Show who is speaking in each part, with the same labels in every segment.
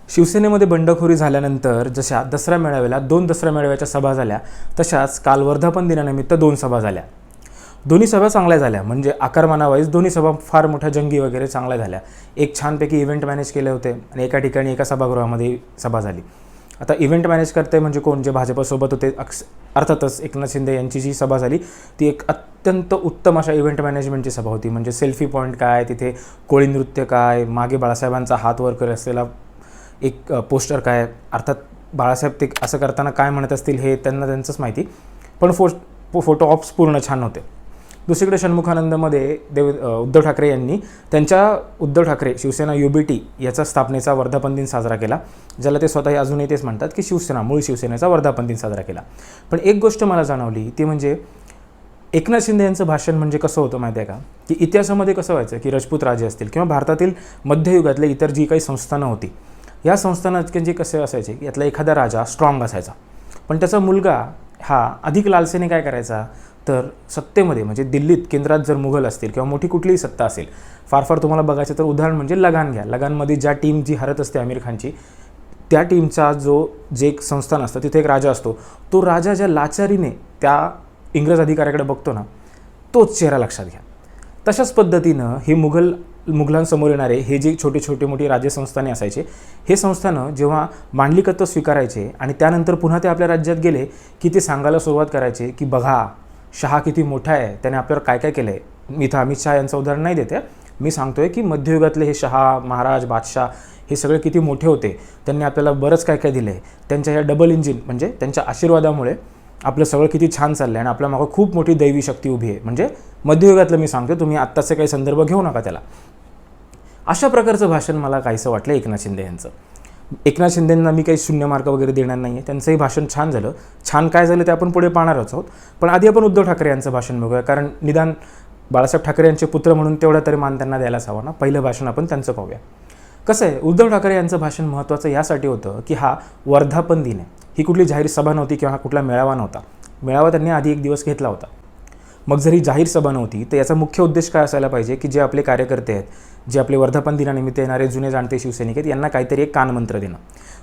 Speaker 1: शिवसेनेमध्ये बंडखोरी झाल्यानंतर जशा दसरा मेळाव्याला 2 दसरा मेळाव्याच्या सभा झाल्या, तशाच काल वर्धापन दिनानिमित्त 2 सभा झाल्या. दोन्ही सभा चांगल्या झाल्या, म्हणजे आकारमानावाईज दोन्ही सभा फार मोठ्या जंगी वगैरे चांगल्या झाल्या. एक छानपैकी इव्हेंट मॅनेज केले होते आणि एका ठिकाणी एका सभागृहामध्ये सभा झाली. आता इव्हेंट मॅनेज करते म्हणजे कोण, जे भाजपसोबत होते. अर्थातच एकनाथ शिंदे यांची जी सभा झाली ती एक अत्यंत उत्तम अशा इव्हेंट मॅनेजमेंटची सभा होती. म्हणजे सेल्फी पॉईंट काय, तिथे कोळी नृत्य काय, मागे बाळासाहेबांचा हात वर करत असलेला एक पोस्टर काय, अर्थात बाळासाहेब ते असं करताना काय म्हणत असतील हे त्यांचंच माहिती, पण फोटो ऑप्स पूर्ण छान होते. दुसरीकडे षण्मुखानंदमध्ये उद्धव ठाकरे यांनी उद्धव ठाकरे शिवसेना UBT याचा स्थापनेचा वर्धापन दिन साजरा केला, ज्याला ते स्वतः अजूनही तेच म्हणतात की मूळ शिवसेनेचा वर्धापन दिन साजरा केला. पण एक गोष्ट मला जाणवली ती म्हणजे एकनाथ शिंदे यांचं भाषण म्हणजे कसं होतं माहिती आहे का, की इतिहासामध्ये कसं व्हायचं की राजपूत राजे असतील किंवा भारतातील मध्ययुगातले इतर जी काही संस्थानं होती, या संस्थानांचे कसे असायचे, यातला एखादा राजा स्ट्रॉंग असायचा, पण त्याचा मुलगा हा अधिक लालसेने काय करायचा, तर सत्तेमध्ये म्हणजे दिल्लीत केंद्रात जर मुघल असतील किंवा मोठी कुठलीही सत्ता असेल, फार तुम्हाला बघायचं तर उदाहरण म्हणजे लगान घ्या. लगानमध्ये ज्या टीम जी हरत असते आमिर खानची, त्या टीमचा जे एक संस्थान असतं तिथे एक राजा असतो, तो राजा ज्या लाचारीने त्या इंग्रज अधिकाऱ्याकडे बघतो ना, तोच चेहरा लक्षात घ्या. तशाच पद्धतीनं हे मुघलांसमोर येणारे हे जे छोटे मोठी राज्य संस्थाने असायचे, हे संस्थानं जेव्हा मांडलिकत्व स्वीकारायचे आणि त्यानंतर पुन्हा ते आपल्या राज्यात गेले की ते सांगायला सुरुवात करायचे की बघा शहा किती मोठा आहे, त्याने आपल्यावर काय काय केलं आहे. मी इथं अमित शहा यांचं उदाहरण नाही देते, मी सांगतोय की मध्ययुगातले हे शहा, महाराज, बादशाह हे सगळे किती मोठे होते, त्यांनी आपल्याला बरंच काय काय दिलं आहे. त्यांच्या ह्या डबल इंजिन म्हणजे त्यांच्या आशीर्वादामुळे आपलं सगळं किती छान चाललं आहे आणि आपल्या मागं खूप मोठी दैवी शक्ती उभी आहे. म्हणजे मध्ययुगातलं मी सांगतो, तुम्ही आत्ताचे काही संदर्भ घेऊ नका त्याला. अशा प्रकारचं भाषण मला काहीसं वाटलं एकनाथ शिंदे यांचं. एकनाथ शिंदेंना मी काही 0 मार्क वगैरे देणार नाही आहे, त्यांचंही भाषण छान झालं. छान काय झालं ते आपण पुढे पाहणारच आहोत, पण आधी आपण उद्धव ठाकरे यांचं भाषण बघूया, कारण निदान बाळासाहेब ठाकरे यांचे पुत्र म्हणून तेवढा तरी मान त्यांना द्यायलाच हवा ना. पहिलं भाषण आपण त्यांचं पाहूया. कसं आहे, उद्धव ठाकरे यांचं भाषण महत्त्वाचं यासाठी होतं की हा वर्धापन दिन आहे. ही कुठली जाहीर सभा नव्हती किंवा हा कुठला मेळावा नव्हता. मेळावा त्यांनी आधी एक दिवस घेतला होता. मग जर ही जाहीर सभा नव्हती तर याचा मुख्य उद्देश काय असायला पाहिजे की जे आपले कार्यकर्ते आहेत, जे आपले वर्धापन दिनानिमित्त येणारे जुने जाणते शिवसैनिक आहेत, यांना काहीतरी एक कानमंत्र देणं.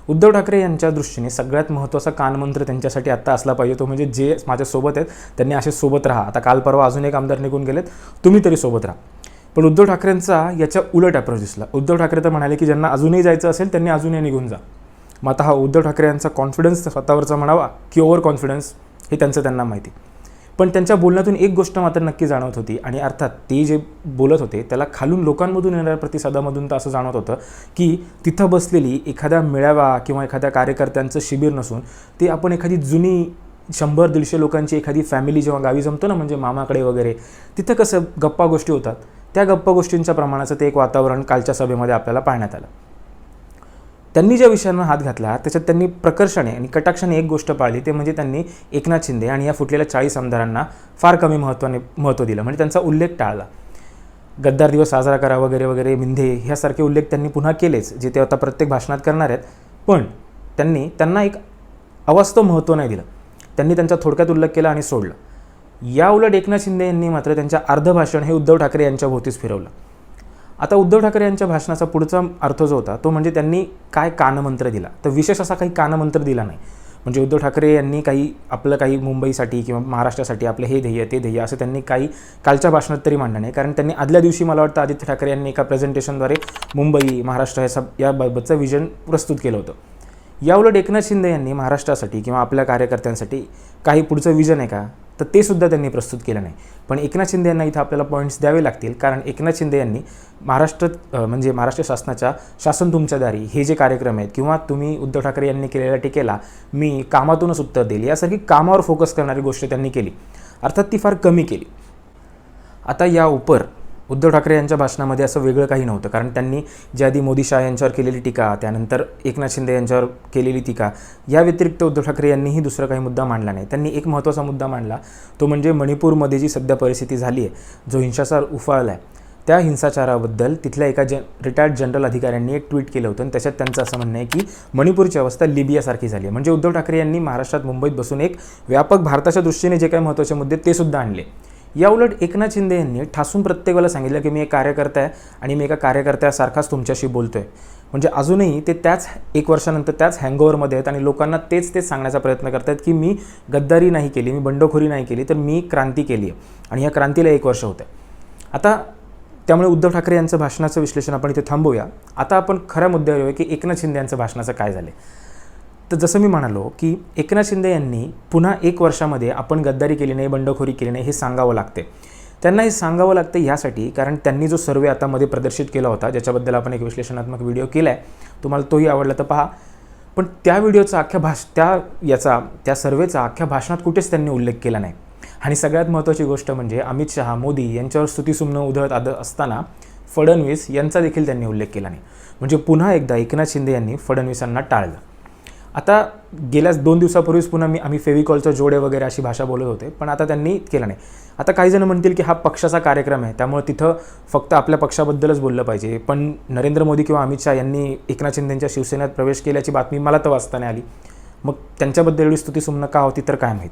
Speaker 1: उद्धव ठाकरे यांच्या दृष्टीने सगळ्यात महत्त्वाचा कानमंत्र त्यांच्यासाठी आत्ता असला पाहिजे तो म्हणजे जे माझ्यासोबत आहेत त्यांनी असे सोबत राहा. आता काल परवा अजून एक आमदार निघून गेलेत, तुम्ही तरी सोबत राहा. पण उद्धव ठाकरेंचा याच्या उलट अप्रोच दिसला. उद्धव ठाकरे तर म्हणाले की ज्यांना अजूनही जायचं असेल त्यांनी अजूनही निघून जा. मग आता हा उद्धव ठाकरे यांचा कॉन्फिडन्स स्वतःवरचा म्हणावा की ओव्हर कॉन्फिडन्स, हे त्यांना माहिती. पण त्यांच्या बोलण्यातून एक गोष्ट मात्र नक्की जाणवत होती, आणि अर्थात ते जे बोलत होते त्याला खालून लोकांमधून येणाऱ्या प्रतिसादामधून तर असं जाणवत होतं की तिथं बसलेली एखाद्या मेळावा किंवा एखाद्या कार्यकर्त्यांचं शिबिर नसून ते आपण एखादी जुनी 100-150 लोकांची एखादी फॅमिली जेव्हा गावी जमतो ना, म्हणजे मामाकडे वगैरे, तिथं कसं गप्पा गोष्टी होतात, त्या गप्पा गोष्टींच्या प्रमाणाचं ते एक वातावरण कालच्या सभेमध्ये आपल्याला पाहण्यात आलं. त्यांनी ज्या विषयांना हात घातला त्याच्यात त्यांनी प्रकर्षाने आणि कटाक्षाने एक गोष्ट पाळली, ते म्हणजे त्यांनी एकनाथ शिंदे आणि या फुटलेल्या 40 आमदारांना फार कमी महत्त्व दिलं. म्हणजे त्यांचा उल्लेख टाळला. गद्दार दिवस साजरा करा वगैरे वगैरे, मिंधे ह्यासारखे उल्लेख त्यांनी पुन्हा केलेच, जे ते आता प्रत्येक भाषणात करणार आहेत, पण त्यांना एक अवास्तव महत्त्व नाही दिलं. त्यांनी त्यांचा थोडक्यात उल्लेख केला आणि सोडलं. या उलट एकनाथ शिंदे यांनी मात्र त्यांच्या अर्ध भाषण हे उद्धव ठाकरे यांच्या भोवतीच फिरवलं. आता उद्धव ठाकरे यांच्या भाषणाचा पुढचा अर्थ जो होता तो म्हणजे त्यांनी काय कानमंत्र दिला, तर विशेष असा काही कानमंत्र दिला नाही. म्हणजे उद्धव ठाकरे यांनी काही मुंबईसाठी किंवा महाराष्ट्रासाठी आपलं हे ध्येय ते ध्येय असं त्यांनी काही कालच्या भाषणात तरी मांडलं नाही. कारण त्यांनी आदल्या दिवशी मला वाटतं आदित्य ठाकरे यांनी एका प्रेझेंटेशनद्वारे मुंबई, महाराष्ट्र याबाबतचं विजन प्रस्तुत केलं होतं. याउलट एकनाथ शिंदे यांनी महाराष्ट्रासाठी किंवा आपल्या कार्यकर्त्यांसाठी काही पुढचं विजन आहे का, तर ते सुद्धा त्यांनी प्रस्तुत केलं नाही. पण एकनाथ शिंदे यांना इथं आपल्याला पॉईंट्स द्यावे लागतील, कारण एकनाथ शिंदे यांनी महाराष्ट्र शासनाच्या शासन तुमच्या दारी हे जे कार्यक्रम आहेत किंवा तुम्ही उद्धव ठाकरे यांनी केलेल्या टीकेला मी कामातूनच उत्तर देईल यासारखी कामावर फोकस करणारी गोष्ट त्यांनी केली. अर्थात ती फार कमी केली. आता या उपर उद्धव ठाकरे यांच्या भाषणामध्ये असं वेगळं काही नव्हतं, कारण त्यांनी ज्या आधी मोदी शाह यांच्यावर केलेली टीका, त्यानंतर एकनाथ शिंदे यांच्यावर केलेली टीका, या व्यतिरिक्त उद्धव ठाकरे यांनीही दुसरा काही मुद्दा मांडला नाही. त्यांनी एक महत्त्वाचा मुद्दा मांडला, तो म्हणजे मणिपूरमध्ये जी सध्या परिस्थिती झाली आहे, जो हिंसाचार उफाळला आहे, त्या हिंसाचाराबद्दल तिथल्या एका रिटायर्ड जनरल अधिकाऱ्यांनी एक ट्विट केलं होतं आणि त्याच्यात त्यांचं असं म्हणणं आहे की मणिपूरची अवस्था लिबियासारखी झाली आहे. म्हणजे उद्धव ठाकरे यांनी महाराष्ट्रात मुंबईत बसून एक व्यापक भारताच्या दृष्टीने जे काही महत्त्वाचे मुद्दे ते सुद्धा आणले. या उलट एकनाथ शिंदे यांनी ठासून प्रत्येकाला सांगितलं की मी एक कार्यकर्ता आहे आणि मी एका कार्यकर्त्यासारखाच तुमच्याशी बोलतोय. म्हणजे अजूनही ते त्याच 1 वर्षानंतर त्याच हँगओव्हरमध्ये आहेत आणि लोकांना तेच सांगण्याचा प्रयत्न करत आहेत की मी गद्दारी नाही केली, मी बंडखोरी नाही केली, तर मी क्रांती केली आहे आणि या क्रांतीला 1 वर्ष होतं आहे. आता त्यामुळे उद्धव ठाकरे यांचं भाषणाचं विश्लेषण आपण इथे थांबवूया. आता आपण खऱ्या मुद्द्यावर येऊया की एकनाथ शिंदे यांचं भाषणाचं काय झालं. तर जसं मी म्हणालो की एकनाथ शिंदे यांनी पुन्हा 1 वर्षामध्ये आपण गद्दारी केली नाही, बंडखोरी केली नाही हे सांगावं लागते. त्यांना हे सांगावं लागतं यासाठी कारण त्यांनी जो सर्वे आता मध्ये प्रदर्शित केला होता, ज्याच्याबद्दल आपण एक विश्लेषणात्मक व्हिडिओ केला आहे, तुम्हाला तोही आवडला तर पहा. पण त्या व्हिडिओचा त्या सर्वेचा अख्ख्या भाषणात कुठेच त्यांनी उल्लेख केला नाही. आणि सगळ्यात महत्त्वाची गोष्ट म्हणजे अमित शहा, मोदी यांच्यावर स्तुतिसुमनं उधळत असताना फडणवीस यांचा देखील त्यांनी उल्लेख केला नाही. म्हणजे पुन्हा एकदा एकनाथ शिंदे यांनी फडणवीसांना टाळलं. आता गेल्या 2 दिवसापूर्वीच पुन्हा आम्ही फेविकॉलचं जोडे वगैरे अशी भाषा बोलत होते, पण आता त्यांनी केलं नाही. आता काही जण म्हणतील की हा पक्षाचा कार्यक्रम आहे, त्यामुळे तिथं फक्त आपल्या पक्षाबद्दलच बोललं पाहिजे. पण नरेंद्र मोदी किंवा अमित शहा यांनी एकनाथ शिंदेंच्या शिवसेनेत प्रवेश केल्याची बातमी मला तर वाचता नाही आली. मग त्यांच्याबद्दल एवढी स्तुतिसुमनं का होती तर काय माहीत.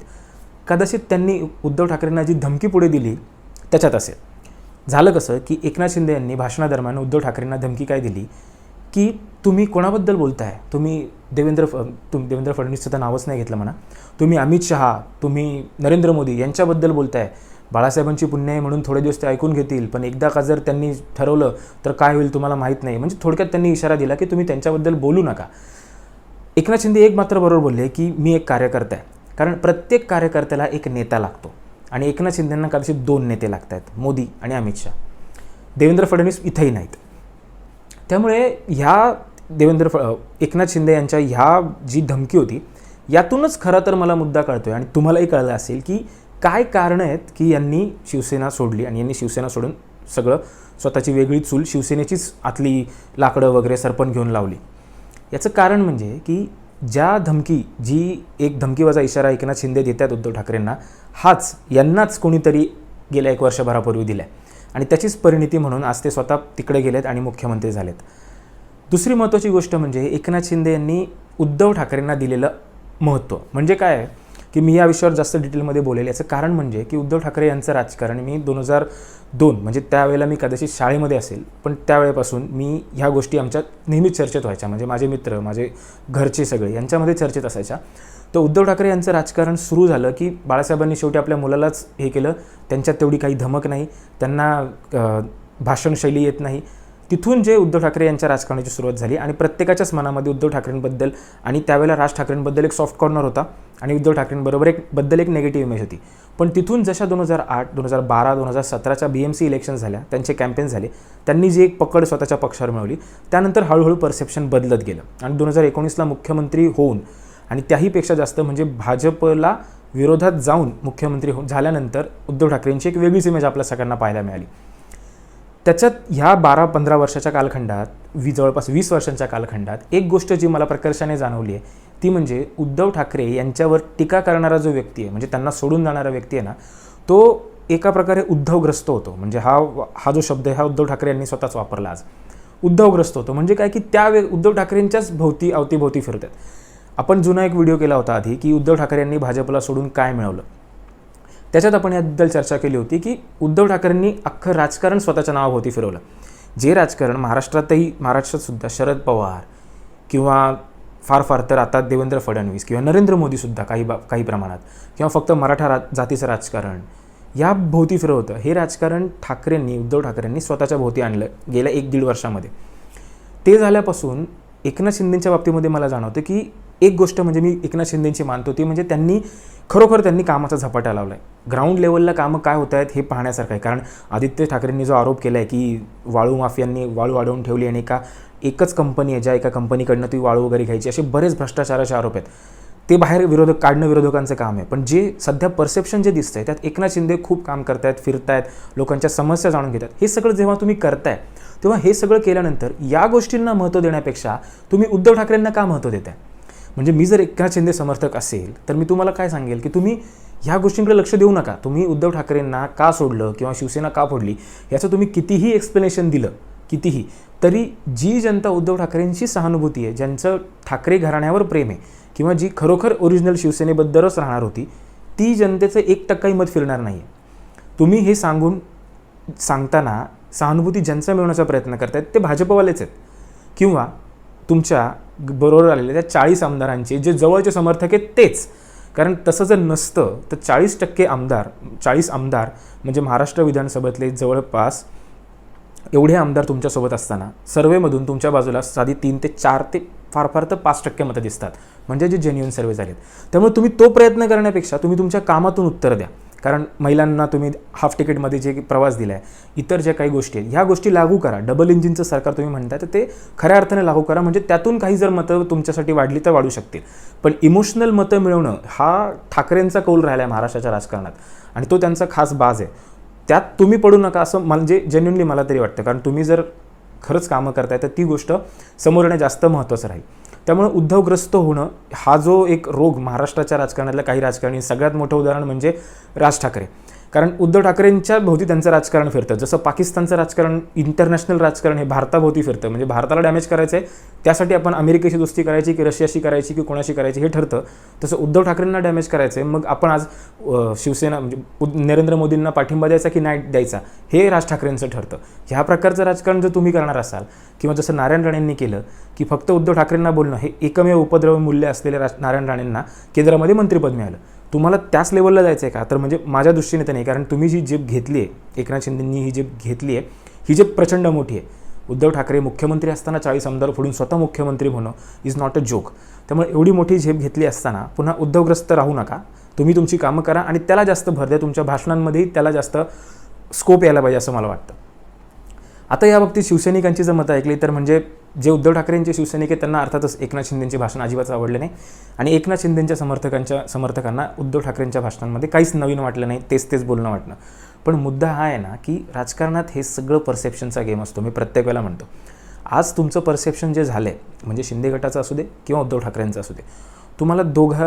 Speaker 1: कदाचित त्यांनी उद्धव ठाकरेंना जी धमकी पुढे दिली त्याच्यात असेल. झालं कसं की एकनाथ शिंदे यांनी भाषणादरम्यान उद्धव ठाकरेंना धमकी काय दिली की तुम्ही कोणाबद्दल बोलताय, तुम्ही देवेंद्र फडणवीसचं तर नावच नाही घेतलं म्हणा, तुम्ही अमित शहा, तुम्ही नरेंद्र मोदी यांच्याबद्दल बोलताय. बाळासाहेबांची पुण्य आहे म्हणून थोडे दिवस ते ऐकून घेतील, पण एकदा का जर त्यांनी ठरवलं तर काय होईल तुम्हाला माहीत नाही. म्हणजे थोडक्यात त्यांनी इशारा दिला की तुम्ही त्यांच्याबद्दल बोलू नका. एकनाथ शिंदे एक मात्र बरोबर बोलले की मी एक कार्यकर्ता आहे, कारण प्रत्येक कार्यकर्त्याला एक नेता लागतो आणि एकनाथ शिंदेंना कदाचित 2 नेते लागत आहेत, मोदी आणि अमित शहा. देवेंद्र फडणवीस इथंही नाहीत. त्यामुळे एकनाथ शिंदे यांच्या ह्या जी धमकी होती यातूनच खरं तर मला मुद्दा कळतो आहे आणि तुम्हालाही कळलं असेल की काय कारणं आहेत की यांनी शिवसेना सोडली आणि यांनी शिवसेना सोडून सगळं स्वतःची वेगळी चूल शिवसेनेचीच आतली लाकडं वगैरे सरपण घेऊन लावली. याचं कारण म्हणजे की जी एक धमकीवाजा इशारा एकनाथ शिंदे देतात उद्धव ठाकरेंना, यांनाच कोणीतरी गेल्या 1 वर्षभरापूर्वी दिला आहे आणि त्याचीच परिणिती म्हणून आज ते स्वतः तिकडे गेलेत आणि मुख्यमंत्री झालेत. दुसरी महत्त्वाची गोष्ट म्हणजे एकनाथ शिंदे यांनी उद्धव ठाकरेंना दिलेलं महत्त्व म्हणजे काय आहे की मी या विषयावर जास्त डिटेलमध्ये बोलेल. याचं कारण म्हणजे की उद्धव ठाकरे यांचं राजकारण मी 2002 म्हणजे त्यावेळेला मी कदाचित शाळेमध्ये असेल, पण त्यावेळेपासून मी ह्या गोष्टी आमच्या नेहमीच चर्चेत व्हायच्या. म्हणजे माझे मित्र, माझे घरचे सगळे यांच्यामध्ये चर्चेत असायच्या. तर उद्धव ठाकरे यांचं राजकारण सुरू झालं की बाळासाहेबांनी शेवटी आपल्या मुलालाच हे केलं, त्यांच्यात तेवढी काही धमक नाही, त्यांना भाषणशैली येत नाही. तिथून जे उद्धव ठाकरे यांच्या राजकारणाची सुरुवात झाली आणि प्रत्येकाच्याच मनामध्ये उद्धव ठाकरेंबद्दल आणि त्यावेळेला राज ठाकरेंबद्दल एक सॉफ्ट कॉर्नर होता आणि उद्धव ठाकरेंबरोबर एक नेगेटिव्ह इमेज होती. पण तिथून जशा 2008, 2012, 2017च्या BMC इलेक्शन झाल्या, त्यांचे कॅम्पेन झाले, त्यांनी जी एक पकड स्वतःच्या पक्षावर मिळवली, त्यानंतर हळूहळू परसेप्शन बदलत गेलं आणि 2019ला मुख्यमंत्री होऊन आणि त्याहीपेक्षा जास्त म्हणजे भाजपला विरोधात जाऊन मुख्यमंत्री झाल्यानंतर उद्धव ठाकरेंची एक वेगळीच इमेज आपल्या सगळ्यांना पाहायला मिळाली. त्याच्यात ह्या 12-15 वर्षाच्या कालखंडात, जवळपास 20 वर्षांच्या कालखंडात एक गोष्ट जी मला प्रकर्षाने जाणवली आहे ती म्हणजे उद्धव ठाकरे यांच्यावर टीका करणारा जो व्यक्ती आहे, म्हणजे त्यांना सोडून जाणारा व्यक्ती आहे ना, तो एका प्रकारे उद्धवग्रस्त होतो. म्हणजे हा जो शब्द आहे हा उद्धव ठाकरे यांनी स्वतःच वापरला आज. उद्धवग्रस्त होतो म्हणजे काय की उद्धव ठाकरेंच्याच अवतीभोवती फिरतात. आपण जुना एक व्हिडिओ केला होता आधी की उद्धव ठाकरे यांनी भाजपला सोडून काय मिळवलं, त्याच्यात आपण याबद्दल चर्चा केली होती की उद्धव ठाकरेंनी अख्खं राजकारण स्वतःच्या नावाभोवती फिरवलं. जे राजकारण महाराष्ट्रात सुद्धा शरद पवार किंवा फार तर आता देवेंद्र फडणवीस किंवा नरेंद्र मोदीसुद्धा काही प्रमाणात किंवा फक्त मराठा जातीचं राजकारण या भोवती फिरवतं, हे राजकारण उद्धव ठाकरेंनी स्वतःच्या भोवती आणलं गेल्या 1-1.5 वर्षामध्ये. ते झाल्यापासून एकनाथ शिंदेंच्या बाबतीमध्ये मला जाणवतं की एक गोष्ट म्हणजे मी एकनाथ शिंदेंची मानतो ती म्हणजे त्यांनी कामाचा झपाटा लावला आहे. ग्राउंड लेवलला कामं काय होत आहेत हे पाहण्यासारखं आहे. कारण आदित्य ठाकरेंनी जो आरोप केला आहे की वाळू माफियांनी वाळू वाढवून ठेवली आणि एकच कंपनी आहे ज्या एका कंपनीकडनं ती वाळू वगैरे घ्यायची, असे बरेच भ्रष्टाचाराचे आरोप आहेत. ते बाहेर विरोधकांचं काम आहे. पण जे सध्या परसेप्शन जे दिसतंय त्यात एकनाथ शिंदे खूप काम करतायत, फिरतायत, लोकांच्या समस्या जाणून घेतात. हे सगळं जेव्हा तुम्ही करताय तेव्हा हे सगळं केल्यानंतर या गोष्टींना महत्त्व देण्यापेक्षा तुम्ही उद्धव ठाकरेंना का महत्त्व देताय? म्हणजे मी जर एकनाथ शिंदे समर्थक असेल तर मी तुम्हाला काय सांगेल की तुम्ही ह्या गोष्टींकडे लक्ष देऊ नका. तुम्ही उद्धव ठाकरेंना का सोडलं किंवा शिवसेना का फोडली याचं तुम्ही कितीही एक्सप्लेनेशन दिलं, तरी जी जनता उद्धव ठाकरेंची सहानुभूती आहे, ज्यांचं ठाकरे घराण्यावर प्रेम आहे किंवा जी खरोखर ओरिजिनल शिवसेनेबद्दलच राहणार होती, ती जनतेचं 1% मत फिरणार नाही आहे. तुम्ही हे सांगताना सहानुभूती ज्यांचा मिळवण्याचा प्रयत्न करतायत ते भाजपवालेच आहेत किंवा तुमच्या बरोबर आलेल्या त्या 40 आमदारांचे जे जवळचे समर्थक आहेत तेच. कारण तसं जर नसतं तर 40 आमदार म्हणजे महाराष्ट्र विधानसभेतले जवळपास एवढे आमदार तुमच्यासोबत असताना सर्वेमधून तुमच्या बाजूला साधी 3 ते 4 ते फार फार तर 5% मतं दिसतात, म्हणजे जे जेन्युइन सर्वे झालेत. त्यामुळे तुम्ही तो प्रयत्न करण्यापेक्षा तुम्ही तुमच्या कामातून उत्तर द्या. कारण महिलांना तुम्ही हाफ तिकीटमध्ये जे प्रवास दिला आहे, इतर ज्या काही गोष्टी आहेत, ह्या गोष्टी लागू करा. डबल इंजिनचं सरकार तुम्ही म्हणताय तर ते खऱ्या अर्थाने लागू करा, म्हणजे त्यातून काही जर मतं तुमच्यासाठी वाढली तर वाढू शकतील. पण इमोशनल मतं मिळवणं हा ठाकरेंचा कौल राहिला आहे महाराष्ट्राच्या राजकारणात, आणि तो त्यांचा खास बाज आहे. त्यात तुम्ही पडू नका असं म्हणजे जेन्युइनली मला तरी वाटतं. कारण तुम्ही जर खरंच कामं करताय तर ती गोष्ट समोर येणं जास्त महत्त्वाचं राहील. त्यामुळे उद्धवग्रस्त होणं हा जो एक रोग महाराष्ट्राच्या राजकारणातल्या काही राजकारणी, सगळ्यात मोठं उदाहरण म्हणजे राज ठाकरे. कारण उद्धव ठाकरेंच्या भोवती त्यांचं राजकारण फिरतं. जसं पाकिस्तानचं राजकारण, इंटरनॅशनल राजकारण हे भारताभोवती फिरतं. म्हणजे भारताला डॅमेज करायचं आहे, त्यासाठी आपण अमेरिकेशी दोस्ती करायची की रशियाशी करायची की कोणाशी करायची हे ठरतं. तसं उद्धव ठाकरेंना डॅमेज करायचं आहे, मग आपण आज शिवसेना म्हणजे नरेंद्र मोदींना पाठिंबा द्यायचा की नाही द्यायचा हे राज ठाकरेंचं ठरतं. ह्या प्रकारचं राजकारण जर तुम्ही करणार असाल, किंवा जसं नारायण राणेंनी केलं की फक्त उद्धव ठाकरेंना बोलणं हे एकमेव उपद्रव मूल्य असलेल्या नारायण राणेंना केंद्रामध्ये मंत्रिपद मिळालं, तुम्हाला त्याच लेवलला जायचं आहे का? तर म्हणजे माझ्या दृष्टीने तर नाही. कारण तुम्ही जी जीप घेतली आहे, एकनाथ शिंदेंनी ही जीप घेतली आहे, ही जीप प्रचंड मोठी आहे. उद्धव ठाकरे मुख्यमंत्री असताना 40 आमदार फोडून स्वतः मुख्यमंत्री होणं इज नॉट अ जोक. त्यामुळे एवढी मोठी झेप घेतली असताना पुन्हा उद्धवग्रस्त राहू नका. तुम्ही तुमची कामं करा आणि त्याला जास्त भर द्या. तुमच्या भाषणांमध्येही त्याला जास्त स्कोप यायला पाहिजे असं मला वाटतं. आता या बाबतीत शिवसैनिकांची जर मतं ऐकली तर म्हणजे जे उद्धव ठाकरेंचे शिवसैनिक आहेत त्यांना अर्थातच एकनाथ शिंदेंचे भाषण अजिबात आवडले नाही, आणि एकनाथ शिंदेंच्या समर्थकांना उद्धव ठाकरेंच्या भाषणांमध्ये काहीच नवीन वाटलं नाही, तेच बोलणं वाटणं. पण मुद्दा हा आहे ना की राजकारणात हे सगळं परसेप्शनचा गेम असतो. मी प्रत्येक वेळेला म्हणतो, आज तुमचं परसेप्शन जे झालं आहे म्हणजे शिंदे गटाचं असू दे किंवा उद्धव ठाकरेंचं असू दे, तुम्हाला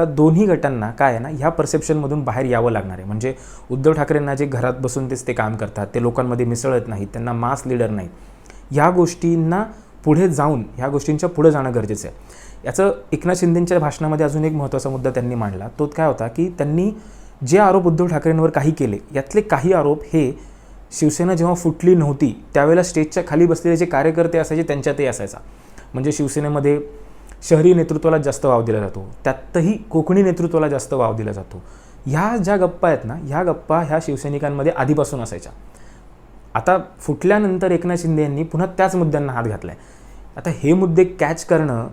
Speaker 1: दोन्ही गटांना काय आहे ना ह्या परसेप्शनमधून बाहेर यावं लागणार आहे. म्हणजे उद्धव ठाकरेंना जे घरात बसून ते काम करतात, ते लोकांमध्ये मिसळत नाहीत, त्यांना मास लीडर नाहीत, ह्या गोष्टींना पुढे जाऊन ह्या गोष्टींच्या पुढे जाणं गरजेचं आहे. याचं एकनाथ शिंदेंच्या भाषणामध्ये अजून एक महत्त्वाचा मुद्दा त्यांनी मांडला. तो काय होता की त्यांनी जे आरोप उद्धव ठाकरेंवर काही केले, यातले काही आरोप हे शिवसेना जेव्हा फुटली नव्हती त्यावेळेला स्टेजच्या खाली बसलेले जे कार्यकर्ते असायचे त्यांच्यातही असायचा. म्हणजे शिवसेनेमध्ये शहरी नेतृत्वाला जास्त वाव दिला जातो, त्यातही कोकणी नेतृत्वाला जास्त वाव दिला जातो. ह्या ज्या गप्पा आहेत ना, ह्या गप्पा ह्या शिवसैनिकांमध्ये आधीपासून असायच्या. आता फुटल्यानंतर एकनाथ शिंदे यांनी पुन्हा त्याच मुद्द्यांना हात घातला आहे. आता हे मुद्दे कॅच करणं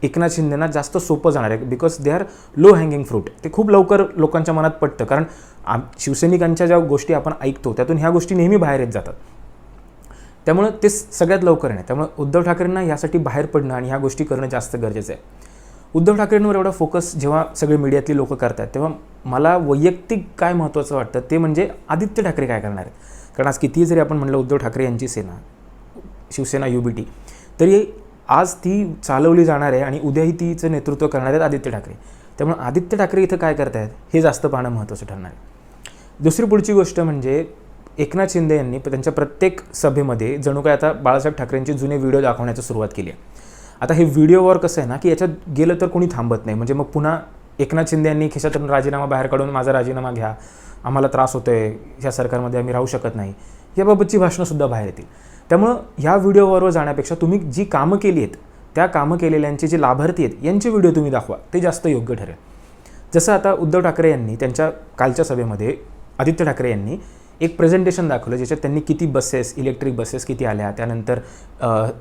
Speaker 1: एकनाथ शिंदेंना जास्त सोपं जाणार आहे, because they are low hanging fruit. ते खूप लवकर लोकांच्या मनात पडतं. कारण शिवसैनिकांच्या ज्या गोष्टी आपण ऐकतो त्यातून ह्या गोष्टी नेहमी बाहेर येत जातात, त्यामुळं ते सगळ्यात लवकर येणार. त्यामुळे उद्धव ठाकरेंना यासाठी बाहेर पडणं आणि ह्या गोष्टी करणं जास्त गरजेचं आहे. उद्धव ठाकरेंवर एवढा फोकस जेव्हा सगळे मीडियातली लोक करतात तेव्हा मला वैयक्तिक काय महत्त्वाचं वाटतं ते म्हणजे आदित्य ठाकरे काय करणार आहेत. कारण आज कितीही जरी आपण म्हणलं उद्धव ठाकरे यांची सेना शिवसेना UBT, तरी आज ती चालवली जाणार आहे आणि उद्याही तिचं नेतृत्व करणार आहेत आदित्य ठाकरे. त्यामुळे आदित्य ठाकरे इथं काय करत आहेत हे जास्त पाहणं महत्त्वाचं ठरणार आहे. दुसरी पुढची गोष्ट म्हणजे एकनाथ शिंदे यांनी त्यांच्या प्रत्येक सभेमध्ये जणू काय आता बाळासाहेब ठाकरेंचे जुने व्हिडिओ दाखवण्याची सुरुवात केली आहे. आता हे व्हिडिओवर कसं आहे ना की याच्यात गेलं तर कोणी थांबत नाही. म्हणजे मग पुन्हा एकनाथ शिंदे यांनी खिशातून राजीनामा बाहेर काढून माझा राजीनामा घ्या, आम्हाला त्रास होतो आहे, ह्या सरकारमध्ये आम्ही राहू शकत नाही, याबाबतची भाषणंसुद्धा बाहेर येतील. त्यामुळं ह्या व्हिडिओवर जाण्यापेक्षा तुम्ही जी कामं केली आहेत त्या कामं केलेल्यांचे जे लाभार्थी आहेत यांचे व्हिडिओ तुम्ही दाखवा, ते जास्त योग्य ठरेल. जसं आता उद्धव ठाकरे यांनी त्यांच्या कालच्या सभेमध्ये आदित्य ठाकरे यांनी एक प्रेझेंटेशन दाखवलं ज्याच्यात त्यांनी किती बसेस, इलेक्ट्रिक बसेस किती आल्या, त्यानंतर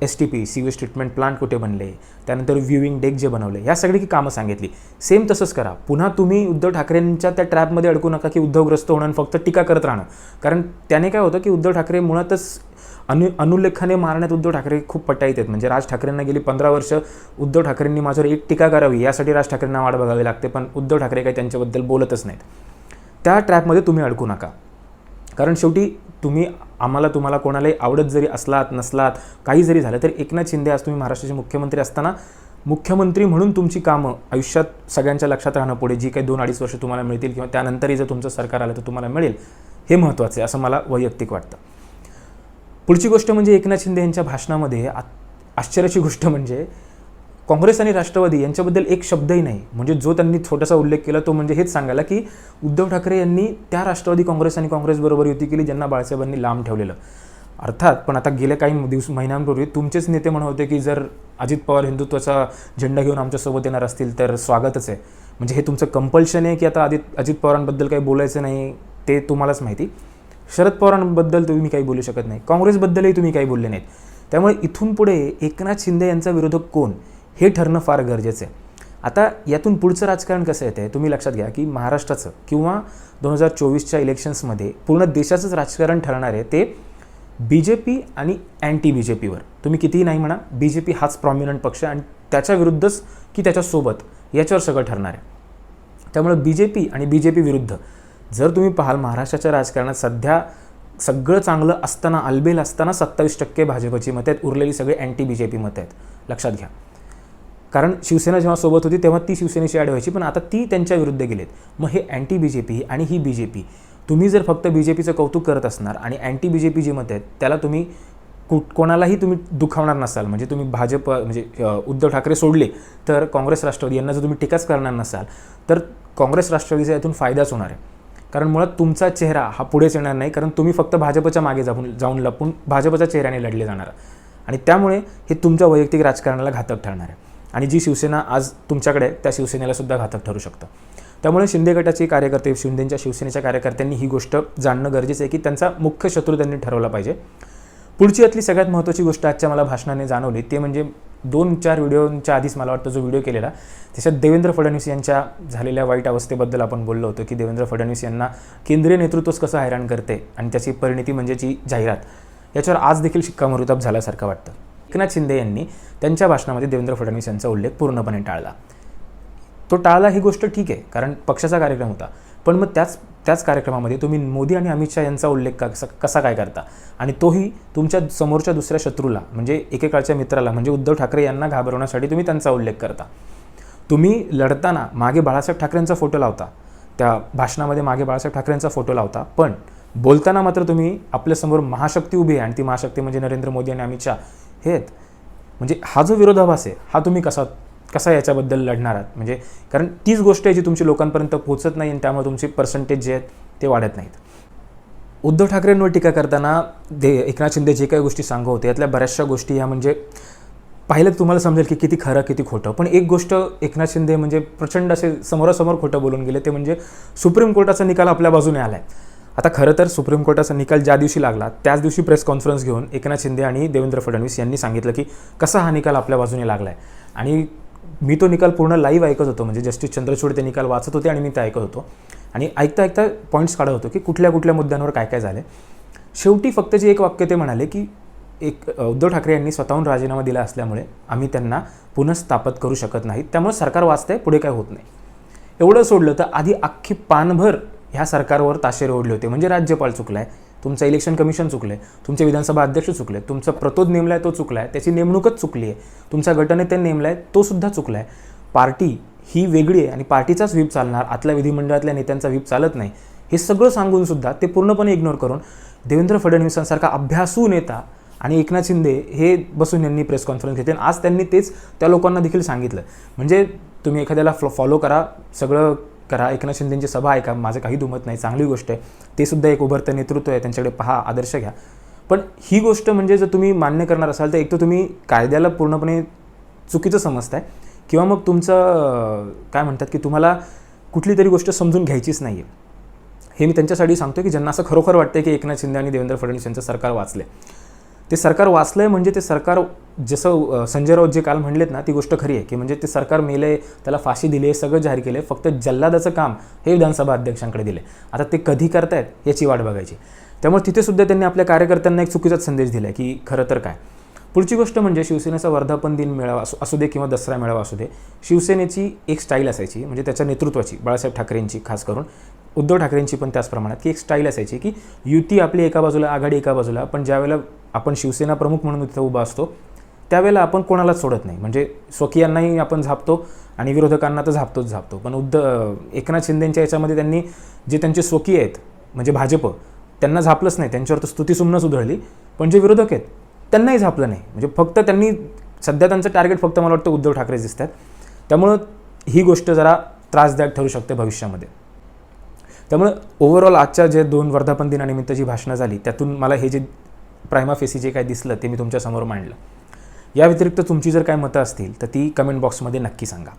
Speaker 1: STP सीवेज ट्रीटमेंट प्लांट कुठे बनले, त्यानंतर व्ह्यूइंग डेक जे बनवले, ह्या सगळी कामं सांगितली. सेम तसंच करा. पुन्हा तुम्ही उद्धव ठाकरेंच्या त्या ट्रॅपमध्ये अडकू नका की उद्धवग्रस्त होणं फक्त टीका करत राहणं. कारण त्याने काय होतं की उद्धव ठाकरे मुळातच अनुल्लेखाने मारण्यात उद्धव ठाकरे खूप पट्टाईत आहेत. म्हणजे राज ठाकरेंना गेली 15 वर्ष उद्धव ठाकरेंनी माझ्यावर एक टीका करावी यासाठी राज ठाकरेंना वाट बघावी लागते, पण उद्धव ठाकरे काही त्यांच्याबद्दल बोलतच नाहीत. त्या ट्रॅपमध्ये तुम्ही अडकू नका. कारण शेवटी तुम्हाला कोणालाही आवडत जरी असलात नसलात, काही जरी झालं तरी एकनाथ शिंदे आज तुम्ही महाराष्ट्राचे मुख्यमंत्री असताना मुख्यमंत्री म्हणून तुमची कामं आयुष्यात सगळ्यांच्या लक्षात राहणं, पुढे जी काही 2-2.5 वर्ष तुम्हाला मिळतील किंवा त्यानंतरही जर तुमचं सरकार आलं तर तुम्हाला मिळेल, हे महत्त्वाचं आहे असं मला वैयक्तिक वाटतं. पुढची गोष्ट म्हणजे एकनाथ शिंदे यांच्या भाषणामध्ये आश्चर्याची गोष्ट म्हणजे काँग्रेस आणि राष्ट्रवादी यांच्याबद्दल एक शब्दही नाही. म्हणजे जो त्यांनी छोटासा उल्लेख केला तो म्हणजे हेच सांगायला की उद्धव ठाकरे यांनी त्या राष्ट्रवादी काँग्रेस आणि काँग्रेसबरोबर युती केली ज्यांना बाळासाहेबांनी लांब ठेवलेलं. अर्थात पण आता गेल्या काही महिन्यांपूर्वी तुमचेच नेते म्हणत होते की जर अजित पवार हिंदुत्वाचा झेंडा घेऊन आमच्यासोबत येणार असतील तर स्वागतच आहे. म्हणजे हे तुमचं कंपल्शन आहे की आता अजित पवारांबद्दल काही बोलायचं नाही, ते तुम्हालाच माहिती. शरद पवारांबद्दल तुम्ही काही बोलू शकत नाही, काँग्रेसबद्दलही तुम्ही काही बोलले नाहीत. त्यामुळे इथून पुढे एकनाथ शिंदे यांचा विरोधक कोण हे ठरणं फार गरजेचं आहे. आता यातून पुढचं राजकारण कसं येतं आहे तुम्ही लक्षात घ्या की महाराष्ट्राचं किंवा 2024च्या इलेक्शन्समध्ये पूर्ण देशाचंच राजकारण ठरणार आहे ते BJP आणि अँटी BJPवर. तुम्ही कितीही नाही म्हणा, BJP हाच प्रॉमिनंट पक्ष आणि त्याच्या विरुद्धच की त्याच्यासोबत याच्यावर सगळं ठरणार आहे. त्यामुळे BJP आणि BJP विरुद्ध जर तुम्ही पाहाल महाराष्ट्राच्या राजकारणात सध्या सगळं चांगलं असताना, आलबेल असताना 27% भाजपची मतं आहेत, उरलेली सगळे अँटी BJP मतं आहेत, लक्षात घ्या. कारण शिवसेना जेव्हा सोबत होती तेव्हा ती शिवसेनेची ॲड व्हायची, पण आता ती त्यांच्या विरुद्ध गेलेत. मग हे अँटी BJP आणि ही BJP, तुम्ही जर फक्त BJPचं कौतुक करत असणार आणि अँटी BJP जी मतं आहेत त्याला तुम्ही कोणालाही तुम्ही दुखावणार नसाल, म्हणजे तुम्ही भाजप म्हणजे उद्धव ठाकरे सोडले तर काँग्रेस राष्ट्रवादी यांना जर तुम्ही टीकाच करणार नसाल तर काँग्रेस राष्ट्रवादीचा यातून फायदाच होणार आहे. कारण मुळात तुमचा चेहरा हा पुढेच येणार नाही, कारण तुम्ही फक्त भाजपच्या मागे जाऊन लपून भाजपच्या चेहऱ्याने लढले जाणार आणि त्यामुळे हे तुमच्या वैयक्तिक राजकारणाला घातक ठरणार आहे. आणि जी शिवसेना आज तुमच्याकडे त्या शिवसेनेला सुद्धा घातक ठरू शकतं. त्यामुळे शिंदे गटाचे कार्यकर्ते, शिंदेच्या शिवसेनेच्या कार्यकर्त्यांनी ही गोष्ट जाणणं गरजेचं आहे की त्यांचा मुख्य शत्रू त्यांनी ठरवला पाहिजे. पुढची यातली सगळ्यात महत्त्वाची गोष्ट आजच्या मला भाषणाने जाणवली ते म्हणजे 2-4 व्हिडिओच्या आधीच मला वाटतं जो व्हिडिओ केलेला त्याच्यात देवेंद्र फडणवीस यांच्या झालेल्या वाईट अवस्थेबद्दल आपण बोललो होतो की देवेंद्र फडणवीस यांना केंद्रीय नेतृत्वच कसं हैराण करते आणि त्याची परिणिती म्हणजेची जाहिरात, याच्यावर आज देखील शिक्कामोर्तब झाल्यासारखं वाटतं. एकनाथ शिंदे यांनी त्यांच्या भाषणामध्ये देवेंद्र फडणवीस यांचा उल्लेख पूर्णपणे टाळला. तो टाळला ही गोष्ट ठीक आहे कारण पक्षाचा कार्यक्रम होता, पण मग त्याच कार्यक्रमामध्ये तुम्ही मोदी आणि अमित शहा यांचा उल्लेख कसा काय करता आणि तोही तुमच्या समोरच्या दुसऱ्या शत्रूला म्हणजे एकेकाळच्या मित्राला म्हणजे उद्धव ठाकरे यांना घाबरवण्यासाठी तुम्ही त्यांचा उल्लेख करता. तुम्ही लढताना मागे बाळासाहेब ठाकरेंचा फोटो लावता, त्या भाषणामध्ये मागे बाळासाहेब ठाकरेंचा फोटो लावता, पण बोलताना मात्र तुम्ही आपल्यासमोर महाशक्ती उभी आहे आणि ती महाशक्ती म्हणजे नरेंद्र मोदी आणि अमित शहा हे आहेत. म्हणजे हा जो विरोधाभास आहे हा तुम्ही कसा याच्याबद्दल लढणार आहात? म्हणजे कारण तीच गोष्ट आहे जी तुमची लोकांपर्यंत पोहोचत नाही आणि त्यामुळे तुमचे पर्सेंटेज जे आहेत ते वाढत नाहीत. उद्धव ठाकरेंवर टीका करताना एकनाथ शिंदे जे काही गोष्टी सांगत होते यातल्या बऱ्याचशा गोष्टी ह्या म्हणजे पाहिलं तुम्हाला समजेल की किती खरं किती खोटं. पण एक गोष्ट एकनाथ शिंदे म्हणजे प्रचंड असे समोरासमोर खोटं बोलून गेले ते म्हणजे सुप्रीम कोर्टाचा निकाल आपल्या बाजूने आला आहे. आता खरं तर सुप्रीम कोर्टाचा निकाल ज्या दिवशी लागला त्याच दिवशी प्रेस कॉन्फरन्स घेऊन एकनाथ शिंदे आणि देवेंद्र फडणवीस यांनी सांगितलं की कसा हा निकाल आपल्या बाजूने लागला आहे. आणि मी तो निकाल पूर्ण लाईव्ह ऐकत होतो, म्हणजे जस्टिस चंद्रचूड ते निकाल वाचत होते आणि मी ते ऐकत होतो आणि ऐकता पॉईंट्स काढत होतो की कुठल्या मुद्द्यांवर काय झाले. शेवटी फक्त जे एक वाक्य ते म्हणाले की उद्धव ठाकरे यांनी स्वतःहून राजीनामा दिला असल्यामुळे आम्ही त्यांना पुनःस्थापित करू शकत नाही, त्यामुळे सरकार वाचतंय, पुढे काय होत नाही. एवढं सोडलं तर आधी अख्खी पानभर ह्या सरकारवर ताशेरे ओढले होते. म्हणजे राज्यपाल चुकलाय, तुमचं इलेक्शन कमिशन चुकलं आहे, तुमचे विधानसभा अध्यक्ष चुकले, तुमचा प्रतोद नेमला आहे तो चुकला आहे, त्याची नेमणूकच चुकली आहे, तुमचा गटनेत्याने नेमला आहे तो सुद्धा चुकला आहे, पार्टी ही वेगळी आहे आणि पार्टीचाच व्हीप चालणार, आतल्या विधिमंडळातल्या नेत्यांचा व्हीप चालत नाही, हे सगळं सांगून सुद्धा ते पूर्णपणे इग्नोर करून देवेंद्र फडणवीसांसारखा अभ्यासू नेता आणि एकनाथ शिंदे हे बसून यांनी प्रेस कॉन्फरन्स घेतली आणि आज त्यांनी तेच त्या लोकांना देखील सांगितलं. म्हणजे तुम्ही एखाद्याला फॉलो करा, सगळं करा, एकनाथ शिंदेंची सभा ऐका, माझं काही दुमत नाही, चांगली गोष्ट आहे, ते सुद्धा एक उभरतं नेतृत्व आहे, त्यांच्याकडे पहा, आदर्श घ्या. पण ही गोष्ट म्हणजे जर तुम्ही मान्य करणार असाल तर एक तर तुम्ही कायद्याला पूर्णपणे चुकीचं समजताय किंवा मग तुमचं काय म्हणतात की तुम्हाला कुठली तरी गोष्ट समजून घ्यायचीच नाही आहे. हे मी त्यांच्यासाठी सांगतो की ज्यांना असं खरोखर वाटतं की एकनाथ शिंदे आणि देवेंद्र फडणवीस यांचं सरकार वाचलं आहे. ते सरकार वाचलं आहे म्हणजे ते सरकार जसं संजय राऊत जे काल म्हणलेत ना ती गोष्ट खरी आहे की म्हणजे ते सरकार मेलं आहे, त्याला फाशी दिली आहे, सगळं जाहीर केलं आहे, फक्त जल्लादाचं काम हे विधानसभा अध्यक्षांकडे दिले. आता ते कधी करतायत याची वाट बघायची. त्यामुळे तिथेसुद्धा त्यांनी आपल्या कार्यकर्त्यांना एक चुकीचाच संदेश दिला आहे की खरं तर काय. पुढची गोष्ट म्हणजे शिवसेनेचा वर्धापन दिन मेळावा असू दे किंवा दसरा मेळावा असू दे, शिवसेनेची एक स्टाईल असायची, म्हणजे त्याच्या नेतृत्वाची, बाळासाहेब ठाकरेंची खास करून, उद्धव ठाकरेंची पण त्याच प्रमाणात, की एक स्टाईल असायची की युती आपली एका बाजूला, आघाडी एका बाजूला, पण ज्यावेळेला आपण शिवसेना प्रमुख म्हणून तिथं उभा असतो त्यावेळेला आपण कोणालाच सोडत नाही. म्हणजे स्वकीयांनाही आपण झापतो आणि विरोधकांना तर झापतो. पण एकनाथ शिंदेंच्या याच्यामध्ये त्यांनी जे त्यांचे स्वकीय आहेत म्हणजे भाजप त्यांना झापलंच नाही, त्यांच्यावर तर स्तुतीसुमनच उधळली, पण जे विरोधक आहेत त्यांनाही झापलं नाही. म्हणजे फक्त त्यांनी सध्या त्यांचं टार्गेट फक्त मला वाटतं उद्धव ठाकरे दिसतात. त्यामुळं ही गोष्ट जरा त्रासदायक ठरू शकते भविष्यामध्ये. त्यामुळे ओव्हरऑल आजच्या जे 2 वर्धापन दिनानिमित्त जी भाषणं झाली त्यातून मला हे जे प्रायमा फेसी जे काय दिसलं ते मी तुमच्यासमोर मांडलं. या व्यतिरिक्त तुमची जर काय मतं असतील तर ती कमेंट बॉक्समध्ये नक्की सांगा.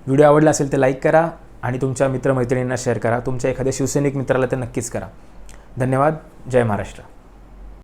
Speaker 1: व्हिडिओ आवडला असेल तर लाईक करा आणि तुमच्या मित्रमैत्रिणींना शेअर करा. तुमच्या एखाद्या शिवसैनिक मित्राला तर नक्कीच करा. धन्यवाद. जय महाराष्ट्र.